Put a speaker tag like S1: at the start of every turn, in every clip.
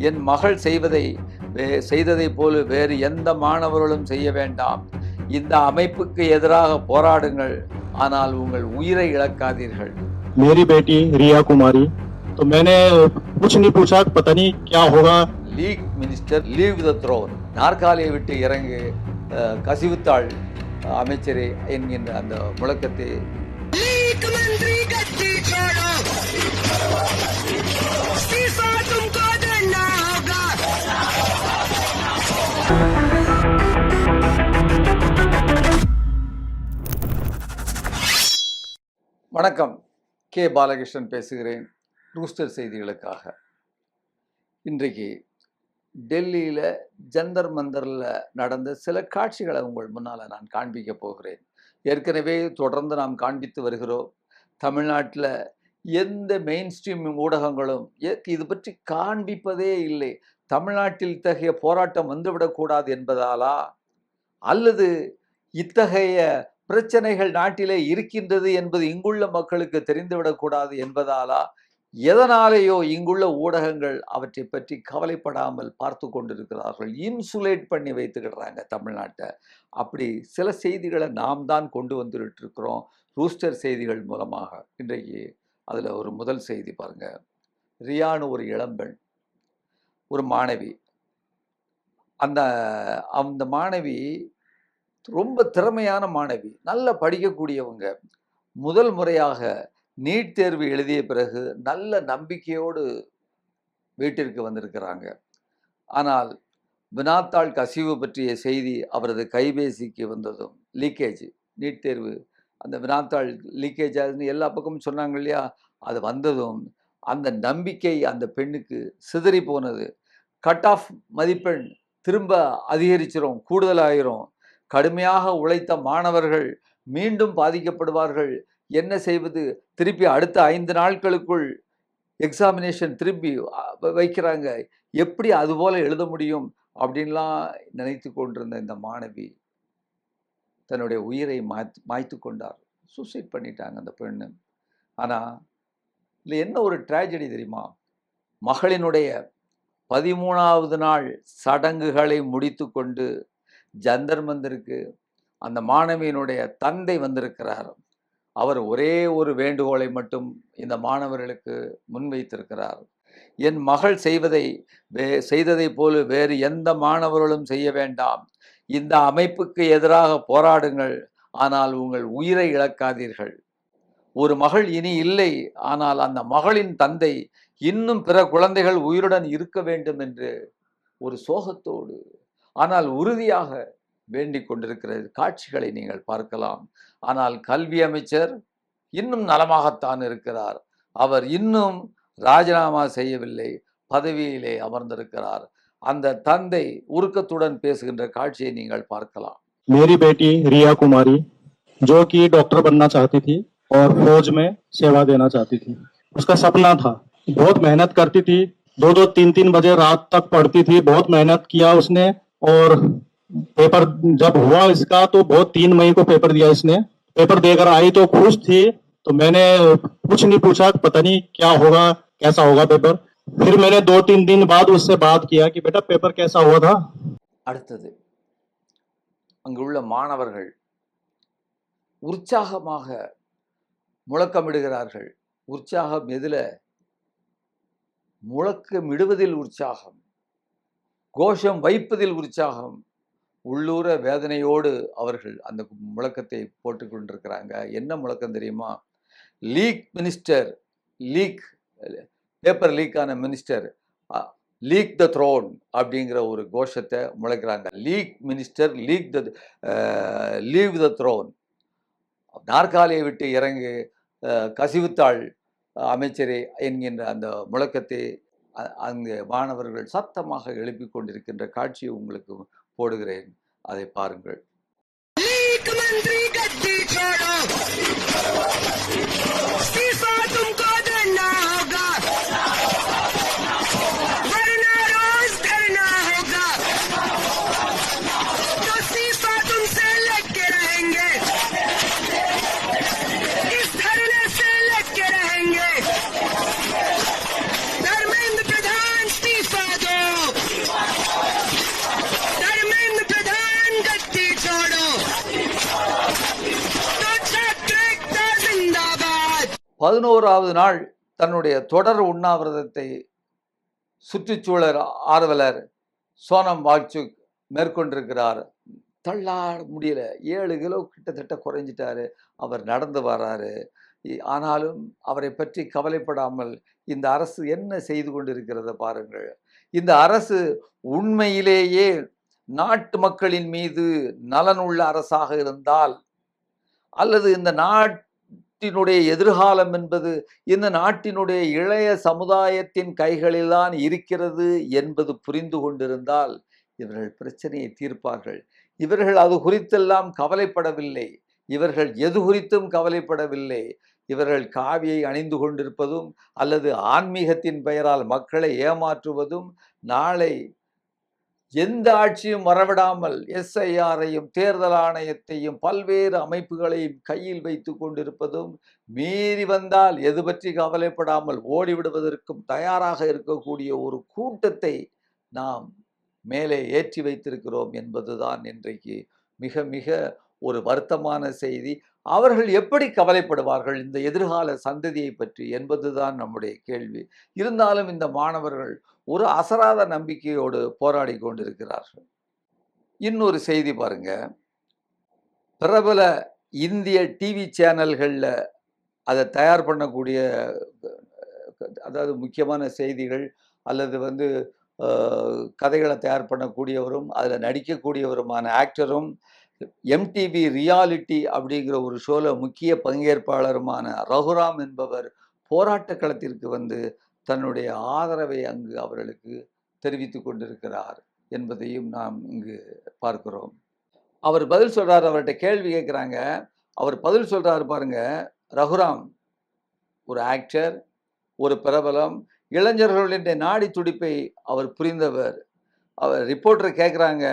S1: என் மகள் செய்ததை போல வேறு எந்த மாணவர்களும் செய்ய வேண்டாம். இந்த அமைப்புக்கு எதிராக போராடுங்கள், ஆனால் உங்கள் உயிரை இழக்காதீர்கள்.
S2: मेरी बेटी रिया कुमारी, तो मैंने कुछ नहीं पूछा, पता नहीं क्या होगा.
S1: League minister leave the throne, நாற்காலியை விட்டு இறங்கு, கசிவுத்தாள் அமைச்சரே என்கின்ற அந்த முழக்கத்தை வணக்கம், கே பாலகிருஷ்ணன் பேசுகிறேன் ரூஸ்டர் செய்திகளுக்காக. இன்றைக்கு டெல்லியில் ஜந்தர் மந்தரில் நடந்த சில காட்சிகளை உங்கள் முன்னால் நான் காண்பிக்க போகிறேன். ஏற்கனவே தொடர்ந்து நாம் காண்பித்து வருகிறோம். தமிழ்நாட்டில் எந்த மெயின் ஸ்ட்ரீம் ஊடகங்களும் இது பற்றி காண்பிப்பதே இல்லை. தமிழ்நாட்டில் இத்தகைய போராட்டம் வந்துவிடக்கூடாது என்பதாலா, அல்லது இத்தகைய பிரச்சனைகள் நாட்டிலே இருக்கின்றது என்பது இங்குள்ள மக்களுக்கு தெரிந்துவிடக்கூடாது என்பதாலா, எதனாலேயோ இங்குள்ள ஊடகங்கள் அவற்றை பற்றி கவலைப்படாமல் பார்த்து கொண்டிருக்கிறார்கள். இன்சுலேட் பண்ணி வைத்துக்கிடுறாங்க தமிழ்நாட்டை. அப்படி சில செய்திகளை நாம் தான் கொண்டு வந்துட்டு இருக்கிறோம் ரூஸ்டர் செய்திகள் மூலமாக. இன்றைக்கு அதில் ஒரு முதல் செய்தி பாருங்க. ரியான்னு ஒரு இளம்பெண், ஒரு மாணவி. அந்த மாணவி ரொம்ப திறமையான மாணவி, நல்ல படிக்கக்கூடியவங்க. முதல் முறையாக நீட் தேர்வு எழுதிய பிறகு நல்ல நம்பிக்கையோடு வீட்டிற்கு வந்திருக்கிறாங்க. ஆனால் வினாத்தாள் கசிவு பற்றிய செய்தி அவரது கைபேசிக்கு வந்ததும், லீக்கேஜ், நீட் தேர்வு அந்த வினாத்தாள் லீக்கேஜ் ஆகுதுன்னு எல்லா பக்கமும் சொன்னாங்க இல்லையா, அது வந்ததும் அந்த நம்பிக்கை அந்த பெண்ணுக்கு சிதறி போனது. கட் ஆஃப் மதிப்பெண் திரும்ப அதிகரிச்சிரும், கூடுதலாயிரும். கடுமையாக உழைத்த மாணவர்கள் மீண்டும் பாதிக்கப்படுவார்கள். என்ன செய்வது? திருப்பி அடுத்த 5 நாட்களுக்குள் எக்ஸாமினேஷன் திருப்பி வைக்கிறாங்க. எப்படி அதுபோல் எழுத முடியும் அப்படின்லாம் நினைத்து கொண்டிருந்த இந்த மாணவி தன்னுடைய உயிரை மாய்த்து கொண்டார். சூசைட் பண்ணிட்டாங்க அந்த பெண்ணு. ஆனால் இதில் என்ன ஒரு ட்ராஜடி தெரியுமா? மகளினுடைய 13வது நாள் சடங்குகளை முடித்து கொண்டு ஜந்தர் மந்தருக்கு அந்த மாணவியினுடைய தந்தை வந்திருக்கிறார். அவர் ஒரே ஒரு வேண்டுகோளை மட்டும் இந்த மாணவர்களுக்கு முன்வைத்திருக்கிறார். என் மகள் செய்ததை போல வேறு எந்த மாணவர்களும் செய்ய வேண்டாம். இந்த அமைப்புக்கு எதிராக போராடுங்கள், ஆனால் உங்கள் உயிரை இழக்காதீர்கள். ஒரு மகள் இனி இல்லை, ஆனால் அந்த மகளின் தந்தை இன்னும் பிற குழந்தைகள் உயிருடன் இருக்க வேண்டும் என்று ஒரு சோகத்தோடு ஆனால் உறுதியாக வேண்டிக் கொண்டிருக்கிற காட்சிகளை நீங்கள் பார்க்கலாம். ஆனால் கல்வி அமைச்சர் இன்னும் நலமாகத்தான் இருக்கிறார். அவர் இன்னும் ராஜினாமா செய்யவில்லை, பதவியிலே அமர்ந்திருக்கிறார். அந்த தந்தை உருக்கத்துடன் பேசுகின்ற காட்சியை நீங்கள் பார்க்கலாம்.
S2: मेरी बेटी रिया कुमारी, जो कि डॉक्टर बनना चाहती थी और फौज में सेवा देना चाहती थी, उसका सपना था। बहुत मेहनत करती थी, 2-2, 3-3 बजे रात तक पढ़ती थी। बहुत मेहनत किया उसने, और पेपर जब हुआ इसका तो बहुत 3 मई को पेपर दिया इसने। पेपर देकर आई तो खुश थी, तो मैंने कुछ नहीं पूछा, पता नहीं क्या होगा, कैसा होगा पेपर। फिर मैंने 2-3 दिन बाद उससे बात किया कि बेटा पेपर कैसा हुआ था।
S1: அடுத்தது அங்குள்ள மாணவர்கள் உற்சாகமாக முழக்கமிடுகிறார்கள். உற்சாகம் எதில்? முழக்கமிடுவதில் உற்சாகம், கோஷம் வைப்பதில் உற்சாகம். உள்ளூர வேதனையோடு அவர்கள் அந்த முழக்கத்தை போட்டுக் கொண்டிருக்கிறாங்க. என்ன முழக்கம் தெரியுமா? லீக் மினிஸ்டர், லீக் பேப்பர் லீக்கான மினிஸ்டர், லீக் த த்ரோன் அப்படிங்கிற ஒரு கோஷத்தை முழக்கிறாங்க. Leak minister, leave the throne, நாற்காலியை விட்டு இறங்கு, கசிவுத்தாள் அமைச்சரே என்கின்ற அந்த முழக்கத்தை அங்கு மாணவர்கள் சத்தமாக எழுப்பிக் கொண்டிருக்கின்ற காட்சியை உங்களுக்கு போடுகிறேன், அதை பாருங்கள். 11வது நாள் தன்னுடைய தொடர் உண்ணாவிரதத்தை சுற்றுச்சூழல் ஆர்வலர் சோனம் வாங்சுக் மேற்கொண்டிருக்கிறார். தள்ளாட முடியல. 7 கிலோ கிட்டத்தட்ட குறைஞ்சிட்டாரு. அவர் நடந்து வராரு. ஆனாலும் அவரை பற்றி கவலைப்படாமல் இந்த அரசு என்ன செய்து கொண்டிருக்கிறத பாருங்கள். இந்த அரசு உண்மையிலேயே நாட்டு மக்களின் மீது நலனுள்ள அரசாக இருந்தால், அல்லது இந்த நாட்டினுடைய எதிர்காலம் என்பது இந்த நாட்டினுடைய இளைய சமுதாயத்தின் கைகளில்தான் இருக்கிறது என்பது புரிந்து கொண்டிருந்தால் இவர்கள் பிரச்சனையை தீர்ப்பார்கள். இவர்கள் அது குறித்தெல்லாம் கவலைப்படவில்லை. இவர்கள் எது குறித்தும் கவலைப்படவில்லை. இவர்கள் காவியை அணிந்து கொண்டிருப்பதும் அல்லது ஆன்மீகத்தின் பெயரால் மக்களை ஏமாற்றுவதும், நாளை எந்த ஆட்சியும் வரவிடாமல் SIRஐயும் தேர்தல் ஆணையத்தையும் பல்வேறு அமைப்புகளையும் கையில் வைத்து கொண்டிருப்பதும், மீறி வந்தால் எது பற்றி கவலைப்படாமல் ஓடிவிடுவதற்கும் தயாராக இருக்கக்கூடிய ஒரு கூட்டத்தை நாம் மேலே ஏற்றி வைத்திருக்கிறோம் என்பதுதான் இன்றைக்கு மிக மிக ஒரு வருத்தமான செய்தி. அவர்கள் எப்படி கவலைப்படுவார்கள் இந்த எதிர்கால சந்ததியை பற்றி என்பதுதான் நம்முடைய கேள்வி. இருந்தாலும் இந்த மாணவர்கள் ஒரு அசராத நம்பிக்கையோடு போராடி கொண்டிருக்கிறார்கள். இன்னொரு செய்தி பாருங்க. பிரபல இந்திய டிவி சேனல்களில் அதை தயார் பண்ணக்கூடிய, அதாவது முக்கியமான செய்திகள் அல்லது கதைகளை தயார் பண்ணக்கூடியவரும் அதில் நடிக்கக்கூடியவருமான ஆக்டரும் MTV ரியாலிட்டி அப்படிங்கிற ஒரு ஷோல முக்கிய பங்கேற்பாளருமான ரகுராம் என்பவர் போராட்ட களத்திற்கு தன்னுடைய ஆதரவை அங்கு அவர்களுக்கு தெரிவித்து கொண்டிருக்கிறார் என்பதையும் நாம் இங்கு பார்க்கிறோம். அவர் பதில் சொல்றாரு. அவர்கிட்ட கேள்வி கேட்குறாங்க. அவர் பதில் சொல்றாரு பாருங்க. ரகுராம் ஒரு ஆக்டர், ஒரு பிரபலம், இளைஞர்களுடைய நாடி துடிப்பை அவர் புரிந்தவர். அவர் ரிப்போர்ட்டர் கேட்குறாங்க,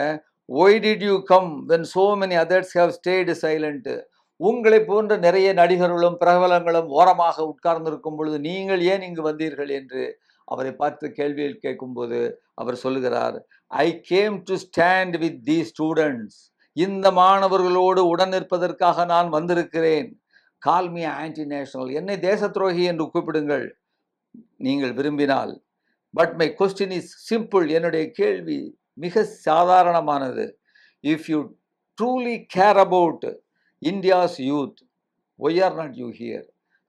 S1: why did you come when so many others have stayed silent? உங்களை போன்ற நிறைய நடிகர்களும் பிரபலங்களும் ஓரமாக உட்கார்ந்திருக்கும் பொழுது நீங்கள் ஏன் இங்கு வந்தீர்கள் என்று அவரை பார்த்து கேள்வியில் கேட்கும்போது அவர் சொல்லுகிறார், I came to stand with these students. இந்த மாணவர்களோடு உடன் நிற்பதற்காக நான் வந்திருக்கிறேன். கால் மீ ஆன்டி நேஷனல், என்னை தேச துரோகி என்று கூப்பிடுங்கள் நீங்கள் விரும்பினால். But my question is simple, என்னுடைய கேள்வி மிக சாதாரணமானது. If you truly care about India's youth, why are not you here?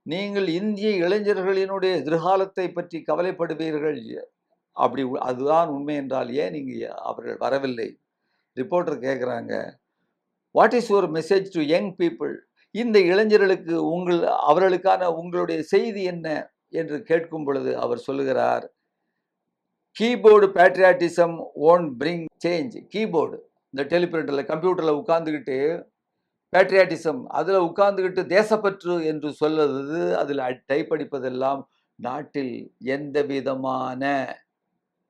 S1: நீங்கள் இந்திய இளைஞர்களினுடைய எதிர்காலத்தை பற்றி கவலைப்படுவீர்கள், அப்படி அதுதான் உண்மை என்றால் ஏன் நீங்கள் அவர்கள் வரவில்லை? ரிப்போர்ட்டர் கேட்குறாங்க, what is your message to young people? இந்த இளைஞர்களுக்கு அவர்களுக்கான உங்களுடைய செய்தி என்ன என்று கேட்கும் பொழுது அவர் சொல்லுகிறார், keyboard patriotism won't bring change. Keyboard, இந்த டெலிபிரிண்டரில் கம்ப்யூட்டரில் உட்கார்ந்துக்கிட்டு பேட்ரியாட்டிசம், அதில் உட்கார்ந்துக்கிட்டு தேசப்பற்று என்று சொல்வது, அதில் டைப் அடிப்பதெல்லாம் நாட்டில் எந்த விதமான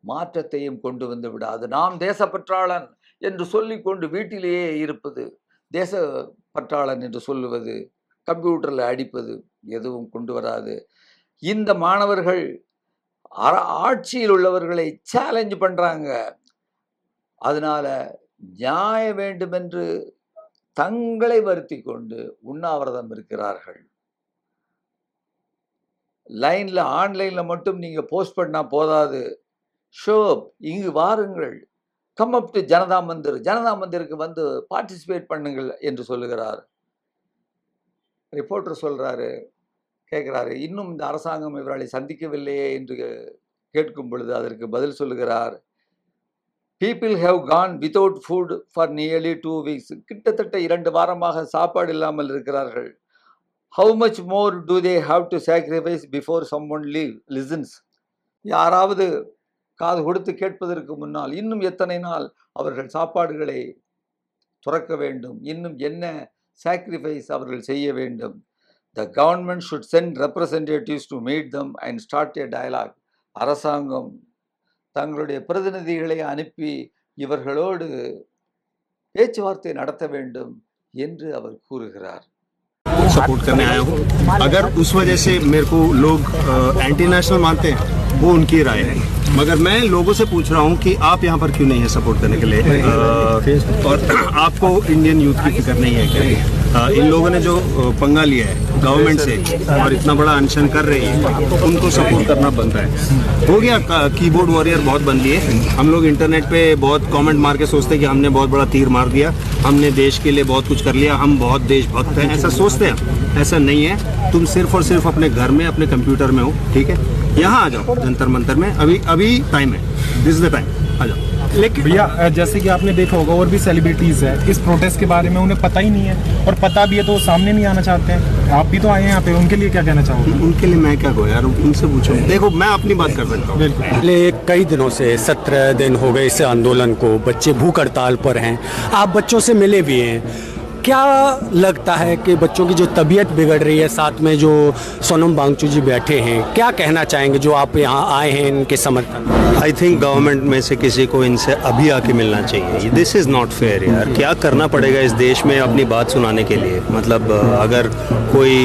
S1: மாற்றத்தையும் கொண்டு வந்து விடாது. நாம் தேசப்பற்றாளன் என்று சொல்லிக்கொண்டு வீட்டிலேயே இருப்பது, தேசப்பற்றாளன் என்று சொல்லுவது, கம்ப்யூட்டரில் அடிப்பது எதுவும் கொண்டு வராது. இந்த மாணவர்கள் ஆட்சியில் உள்ளவர்களை சேலஞ்ச் பண்றாங்க. அதனால நியாயம் வேண்டும் என்று தங்களை வருத்தி கொண்டு உண்ணாவிரதம் இருக்கிறார்கள். லைன்ல ஆன்லைன்ல மட்டும் நீங்க போஸ்ட் பண்ணா போதாது, ஷோப் இங்கு வாருங்கள், come up to Janata Mandir, Janata மந்திருக்கு பார்ட்டிசிபேட் பண்ணுங்கள் என்று சொல்லுகிறார். ரிப்போர்ட்டர் சொல்றாரு, கேட்கிறாரு, இன்னும் இந்த அரசாங்கம் இவர்களை சந்திக்கவில்லையே என்று கேட்கும் பொழுது அதற்கு பதில் சொல்லுகிறார், people have gone without food for nearly 2 weeks. கிட்டத்தட்ட 2 வாரமாக சாப்பாடு இல்லாமல் இருக்கிறார்கள். how much more do they have to sacrifice before someone listens? யாராவது காது கொடுத்து கேட்பதற்கு முன்னால் இன்னும் எத்தனை நாள் அவர்கள் சாப்பாடுகளை துறக்க வேண்டும்? இன்னும் என்ன சாக்ரிஃபைஸ் அவர்கள் செய்ய வேண்டும்? The government should send representatives to meet them and start a dialogue. அரசாங்கம் தங்களுடைய பிரதிநிதிகளை அனுப்பி இவர்களோடு பேச்சுவார்த்தை நடத்த வேண்டும் என்று அவர் கூறுகிறார்.
S3: सपोर्ट करने आया हूँ. अगर उस वजह से मेरे को लोग एंटी नेशनल मानते हैं, वो उनकी राय है, मगर मैं लोगों से पूछ रहा हूँ कि आप यहाँ पर क्यों नहीं है सपोर्ट करने के लिए, और आपको इंडियन यूथ की फिक्र नहीं है क्या? इन लोगों ने जो पंगा लिया है गवर्नमेंट से और इतना बड़ा अनशन कर रही है, उनको सपोर्ट करना बनता है। हो गया कीबोर्ड वॉरियर बहुत बन लिए। हम लोग इंटरनेट पे बहुत कमेंट मार के सोचते हैं कि हमने बहुत बड़ा तीर मार दिया, हमने देश के लिए बहुत कुछ कर लिया, हम बहुत देशभक्त हैं, ऐसा सोचते हैं। ऐसा नहीं है। तुम सिर्फ और सिर्फ अपने घर में अपने कंप्यूटर में हो, ठीक है? यहाँ आ जाओ जंतर मंतर में, अभी टाइम है, दिस इज द टाइम, आ जाओ।
S4: लेकिन भैया जैसे कि आपने देखा होगा और भी सेलिब्रिटीज है, इस प्रोटेस्ट के बारे में उन्हें पता ही नहीं है, और पता भी है तो वो सामने नहीं आना चाहते हैं। आप भी तो आए हैं यहाँ पे, उनके लिए क्या कहना चाहोगे?
S3: उनके लिए मैं क्या कहूँ यार, उनसे पूछो। देखो मैं अपनी बात कर सकता हूँ।
S5: पिछले कई दिनों से 17 दिन हो गए इस आंदोलन को, बच्चे भूख हड़ताल पर हैं, आप बच्चों से मिले भी हैं। क्या लगता है कि बच्चों की जो तबीयत बिगड़ रही है, साथ में जो सोनम वांगचुक जी बैठे हैं, क्या कहना चाहेंगे जो आप यहाँ आए हैं इनके समर्थन?
S3: आई थिंक गवर्नमेंट में से किसी को इनसे अभी आके मिलना चाहिए। दिस इज़ नॉट फेयर यार। क्या करना पड़ेगा इस देश में अपनी बात सुनाने के लिए? मतलब अगर कोई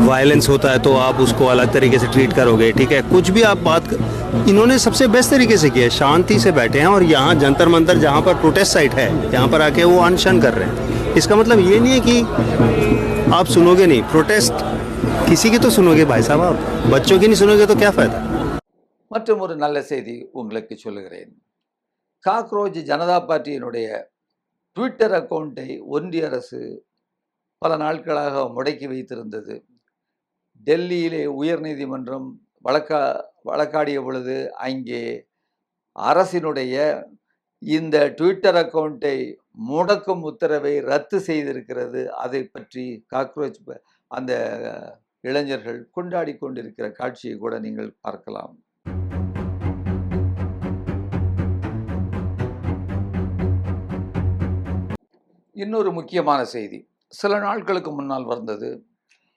S3: वायलेंस होता है तो आप उसको अलग तरीके से ट्रीट करोगे, ठीक है? कुछ भी आप इन्होंने सबसे बेस्ट तरीके से किया है, शांति से बैठे हैं, और यहाँ जंतर मंतर जहाँ पर प्रोटेस्ट साइट है, यहाँ पर आके वो अनशन कर रहे हैं। इसका मतलब ये नहीं है कि आप सुनोगे नहीं, प्रोटेस्ट किसी की तो सुनोगे भाई साहब, आप बच्चों की नहीं सुनोगे तो क्या फ़ायदा?
S1: மற்றும் ஒரு நல்ல செய்தி உங்களுக்கு சொல்லுகிறேன். காக்ரோச் ஜனதா பார்ட்டியினுடைய ட்விட்டர் அக்கௌண்ட்டை ஒன்றிய அரசு பல நாட்களாக முடக்கி வைத்திருந்தது. டெல்லியிலே உயர்நீதிமன்றம் வழக்காடிய பொழுது அங்கே அரசினுடைய இந்த ட்விட்டர் அக்கௌண்ட்டை முடக்கும் உத்தரவை ரத்து செய்திருக்கிறது. அதை பற்றி காக்ரோச் அந்த இளைஞர்கள் கொண்டாடி கொண்டிருக்கிற காட்சியை கூட நீங்கள் பார்க்கலாம். இன்னொரு முக்கியமான செய்தி சில நாட்களுக்கு முன்னால் வந்தது.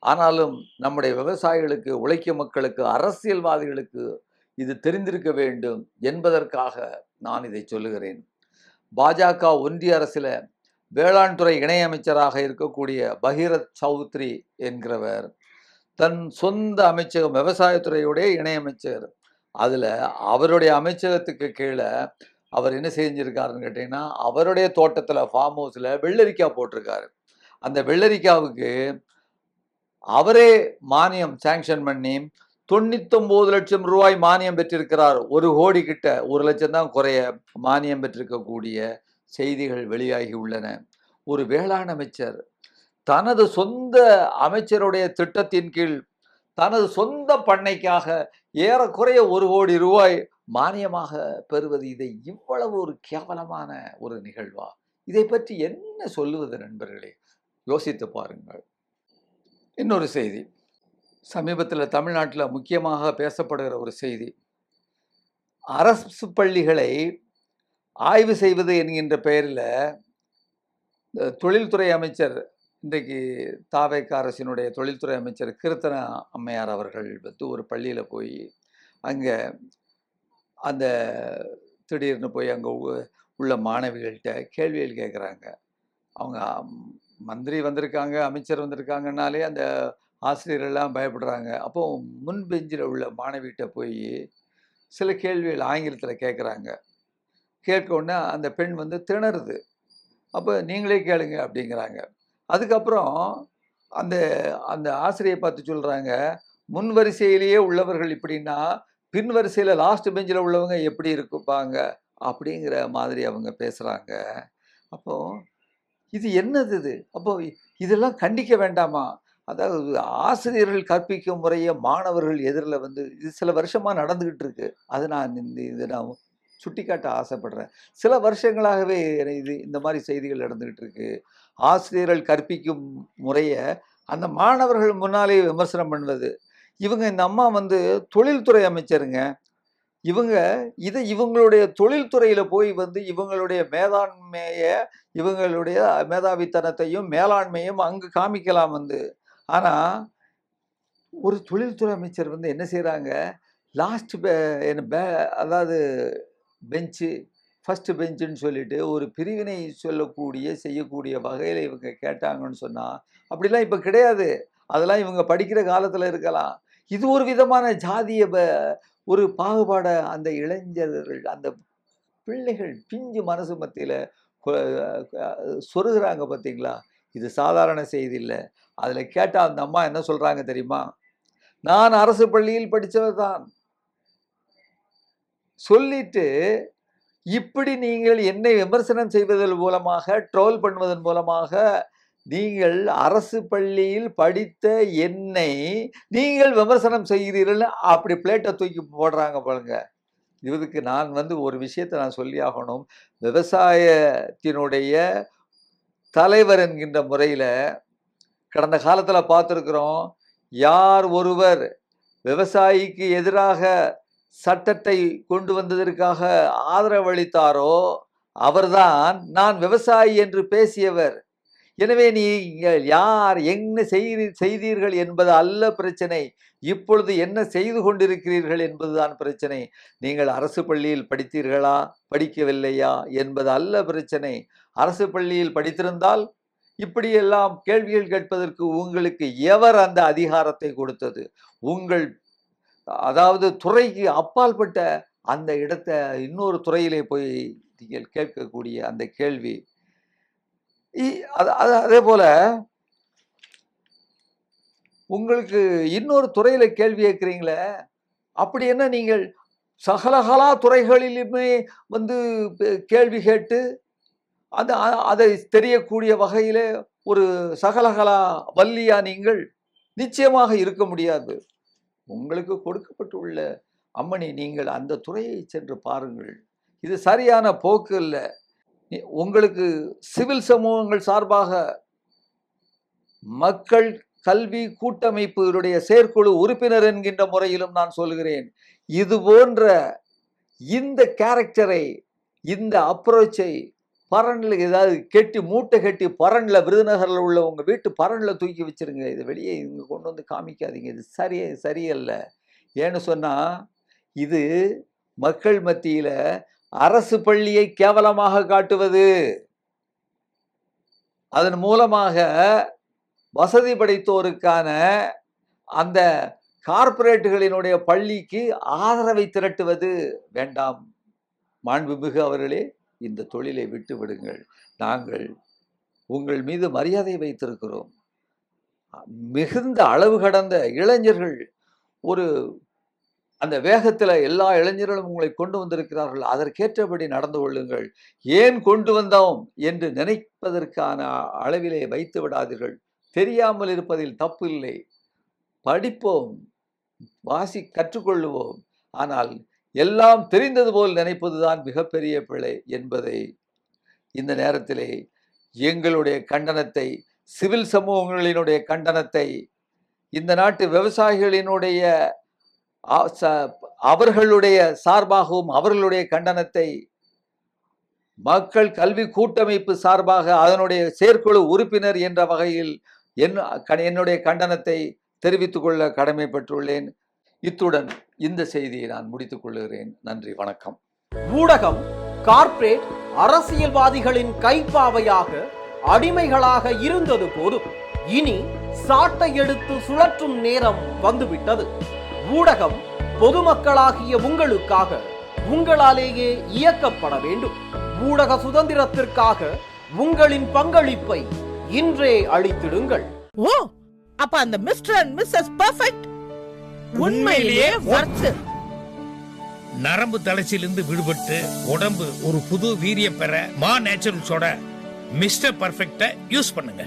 S1: ஆனாலும் நம்முடைய விவசாயிகளுக்கு, உழைக்கும் மக்களுக்கு, அரசியல்வாதிகளுக்கு இது தெரிந்திருக்க வேண்டும் என்பதற்காக நான் இதை சொல்லுகிறேன். பாஜக ஒன்றிய அரசில் வேளாண் துறை இணையமைச்சராக இருக்கக்கூடிய பகீரத் சௌத்ரி என்கிறவர் தன் சொந்த அமைச்சகம், விவசாயத்துறையுடைய இணையமைச்சர், அதில் அவருடைய அமைச்சகத்துக்கு கீழே அவர் என்ன செஞ்சிருக்காருன்னு கேட்டிங்கன்னா, அவருடைய தோட்டத்தில் ஃபார்ம் ஹவுஸில் வெள்ளரிக்காய் போட்டிருக்காரு. அந்த வெள்ளரிக்காவுக்கு அவரே மானியம் சாங்ஷன் பண்ணி 99 லட்சம் ரூபாய் மானியம் பெற்றிருக்கிறார். 1 கோடி கிட்ட, 1 லட்சம் தான் குறைய மானியம் பெற்றிருக்கக்கூடிய செய்திகள் வெளியாகி உள்ளன. ஒரு வேளாண் அமைச்சர் தனது சொந்த அமைச்சருடைய திட்டத்தின் கீழ் தனது சொந்த பண்ணைக்காக ஏறக்குறைய 1 கோடி ரூபாய் மானியமாக பெறுவது, இதை இவ்வளவு ஒரு கேவலமான ஒரு நிகழ்வா? இதை பற்றி என்ன சொல்லுவது நண்பர்களே? யோசித்து பாருங்கள். இன்னொரு செய்தி, சமீபத்தில் தமிழ்நாட்டில் முக்கியமாக பேசப்படுகிற ஒரு செய்தி, அரசு பள்ளிகளை ஆய்வு செய்வது என்கின்ற பெயரில் தொழில்துறை அமைச்சர், இன்றைக்கு தாவேக அரசினுடைய தொழில்துறை அமைச்சர் கீர்த்தனா அம்மையார் அவர்கள் ஒரு பள்ளியில் போய் அங்கே அந்த திடீர்னு போய் அங்கே உள்ள மாணவிகள்கிட்ட கேள்விகள் கேட்குறாங்க. அவங்க மந்திரி வந்திருக்காங்க, அமைச்சர் வந்திருக்காங்கன்னாலே அந்த ஆசிரியர்கள்லாம் பயப்படுறாங்க. அப்போ முன் பெஞ்சில் உள்ள மாணவிகிட்ட போய் சில கேள்விகள் ஆங்கிலத்தில் கேட்குறாங்க. கேட்க உடனே அந்த பெண் திணறுது. அப்போ நீங்களே கேளுங்க அப்படிங்கிறாங்க. அதுக்கப்புறம் அந்த அந்த ஆசிரியை பார்த்து சொல்கிறாங்க, முன் வரிசையிலேயே உள்ளவர்கள் இப்படின்னா பின் வரிசையில் லாஸ்ட் பெஞ்சில் உள்ளவங்க எப்படி இருக்குப்பாங்க அப்படிங்கிற மாதிரி அவங்க பேசுகிறாங்க. அப்போது இது என்னது இது? அப்போ இதெல்லாம் கண்டிக்க வேண்டாமா? அதாவது ஆசிரியர்கள் கற்பிக்கும் முறையை மாணவர்கள் எதிரில் இது சில வருஷமாக நடந்துக்கிட்டு இருக்கு. அது நான் இதை நான் சுட்டிக்காட்ட ஆசைப்படுறேன். சில வருஷங்களாகவே இந்த மாதிரி செய்திகள் நடந்துக்கிட்டு இருக்கு. ஆசிரியர்கள் கற்பிக்கும் முறையை அந்த மாணவர்கள் முன்னாலே விமர்சனம் பண்ணுவது. இவங்க இந்த அம்மா தொழில்துறை அமைச்சருங்க. இவங்க இதை இவங்களுடைய தொழில்துறையில் போய் இவங்களுடைய மேலாண்மையை, இவங்களுடைய மேதாவித்தனத்தையும் மேலாண்மையும் அங்கு காமிக்கலாம். ஆனால் ஒரு தொழில்துறை அமைச்சர் என்ன செய்கிறாங்க, லாஸ்ட் அதாவது பெஞ்சு, ஃபஸ்ட்டு பெஞ்சுன்னு சொல்லிட்டு ஒரு பிரிவினை செய்யக்கூடிய வகையில் இவங்க கேட்டாங்கன்னு சொன்னால், அப்படிலாம் இப்போ கிடையாது. அதெல்லாம் இவங்க படிக்கிற காலத்தில் இருக்கலாம். இது ஒரு விதமான ஜாதிய ஒரு பாகுபாடை அந்த இளைஞர்கள், அந்த பிள்ளைகள் பிஞ்சு மனசு மத்தியில் சொருகிறாங்க பார்த்தீங்களா? இது சாதாரண செய்தி இல்லை. அதில் கேட்டால் அந்த அம்மா என்ன சொல்கிறாங்க தெரியுமா? நான் அரசு பள்ளியில் படித்தவர் தான் சொல்லிட்டு, இப்படி நீங்கள் என்னை விமர்சனம் செய்வதன் மூலமாக, ட்ரோல் பண்ணுவதன் மூலமாக, நீங்கள் அரசு பள்ளியில் படித்த என்னை நீங்கள் விமர்சனம் செய்கிறீர்கள், அப்படி பிளேட்டை தூக்கி போடுறாங்க பாருங்க. இதுக்கு நான் ஒரு விஷயத்தை நான் சொல்லி ஆகணும். விவசாயத்தினுடைய தலைவர் என்கின்ற முறையில் கடந்த காலத்தில் பார்த்துருக்குறோம். யார் ஒருவர் விவசாயிக்கு எதிராக சட்டத்தை கொண்டு வந்ததற்காக ஆதரவளித்தாரோ அவர்தான் நான் விவசாயி என்று பேசியவர். எனவே நீங்கள் யார் என்ன செய்தீர்கள் என்பது அல்ல பிரச்சனை, இப்பொழுது என்ன செய்து கொண்டிருக்கிறீர்கள் என்பதுதான் பிரச்சனை. நீங்கள் அரசு பள்ளியில் படித்தீர்களா படிக்கவில்லையா என்பது அல்ல பிரச்சனை. அரசு பள்ளியில் படித்திருந்தால் இப்படியெல்லாம் கேள்விகள் கேட்பதற்கு உங்களுக்கு எவர் அந்த அதிகாரத்தை கொடுத்தது? உங்கள் அதாவது துறைக்கு அப்பாற்பட்ட அந்த இடத்தை இன்னொரு துறையிலே போய் நீங்கள் கேட்கக்கூடிய அந்த கேள்வி. அதே போல உங்களுக்கு இன்னொரு துறையில கேள்வி கேட்கிறீங்களே, அப்படி என்ன நீங்கள் சகலகலா துறைகளிலுமே கேள்வி கேட்டு அதை தெரியக்கூடிய வகையிலே ஒரு சகலகலா வல்லியா நீங்கள்? நிச்சயமாக இருக்க முடியாது. உங்களுக்கு கொடுக்கப்பட்டுள்ள அம்மணி, நீங்கள் அந்த துறையை சென்று பாருங்கள். இது சரியான போக்கு இல்லை. உங்களுக்கு சிவில் சமூகங்கள் சார்பாக மக்கள் கல்வி கூட்டமைப்புடைய செயற்குழு உறுப்பினர் என்கின்ற முறையிலும் நான் சொல்கிறேன், இது போன்ற இந்த கேரக்டரை, இந்த அப்ரோச்சை பரன்ல ஏதாவது கெட்டி மூட்டை கட்டி பரன்ல விருதுநகரில் உள்ள உங்க வீட்டு பரன்ல தூக்கி வச்சிருங்க. இதை வெளியே இங்க கொண்டு வந்து காமிக்காதீங்க. இது சரியல்ல. ஏன்னு சொன்னா இது மக்கள் மத்தியில அரசு பள்ளியை கேவலமாக காட்டுவது, அதன் மூலமாக வசதி படைத்தோருக்கான அந்த கார்ப்பரேட்டுகளினுடைய பள்ளிக்கு ஆதரவை திரட்டுவது வேண்டாம். மாண்புமிகு அவர்களே, இந்த தொழிலை விட்டு விடுங்கள். நாங்கள் உங்கள் மீது மரியாதை வைத்திருக்கிறோம். மிகுந்த அளவு கடந்த இளைஞர்கள் அந்த வேகத்தில் எல்லா இளைஞர்களும் உங்களை கொண்டு வந்திருக்கிறார்கள். அதற்கேற்றபடி நடந்து கொள்ளுங்கள். ஏன் கொண்டு வந்தோம் என்று நினைப்பதற்கான அளவிலே வைத்து விடாதீர்கள். தெரியாமல் இருப்பதில் தப்பு இல்லை. படிப்போம், கற்றுக்கொள்ளுவோம். ஆனால் எல்லாம் தெரிந்தது போல் நினைப்பதுதான் மிகப்பெரிய பிழை என்பதை இந்த நேரத்திலே எங்களுடைய கண்டனத்தை, சிவில் சமூகங்களினுடைய கண்டனத்தை, இந்த நாட்டு விவசாயிகளினுடைய அவர்களுடைய சார்பாகவும் அவர்களுடைய கண்டனத்தை, மக்கள் கல்வி கூட்டமைப்பு சார்பாக அதனுடைய செயற்குழு உறுப்பினர் என்ற வகையில் என்னுடைய கண்டனத்தை தெரிவித்துக் கொள்ள கடமைப்பட்டுள்ளேன். இத்துடன் இந்த செய்தியை நான் முடித்துக் கொள்கிறேன். நன்றி, வணக்கம்.
S6: ஊடகம் கார்ப்பரேட் அரசியல்வாதிகளின் கைப்பாவையாக, அடிமைகளாக இருந்தது போதும். இனி சாட்டை எடுத்து சுழற்றும் நேரம் வந்துவிட்டது. ஊடகம் பொதுமக்களாகிய உங்களுக்காக, உங்களாலேயே இயக்கப்பட வேண்டும். ஊடக சுதந்திரத்திற்காக உங்களின் பங்களிப்பை இன்றே அளித்திடுங்கள்.
S7: ஓ, அப்ப அந்த மிஸ்டர் அண்ட் மிஸ்ஸஸ் பெர்ஃபெக்ட் உண்மையிலேயே வர்த்து.
S8: நரம்பு தளர்ச்சியிலிருந்து விடுபட்டு உடம்பு ஒரு புது வீரியம் பெற மா நேச்சுரல்ஸோட மிஸ்டர் பெர்ஃபெக்ட்டை யூஸ் பண்ணுங்க.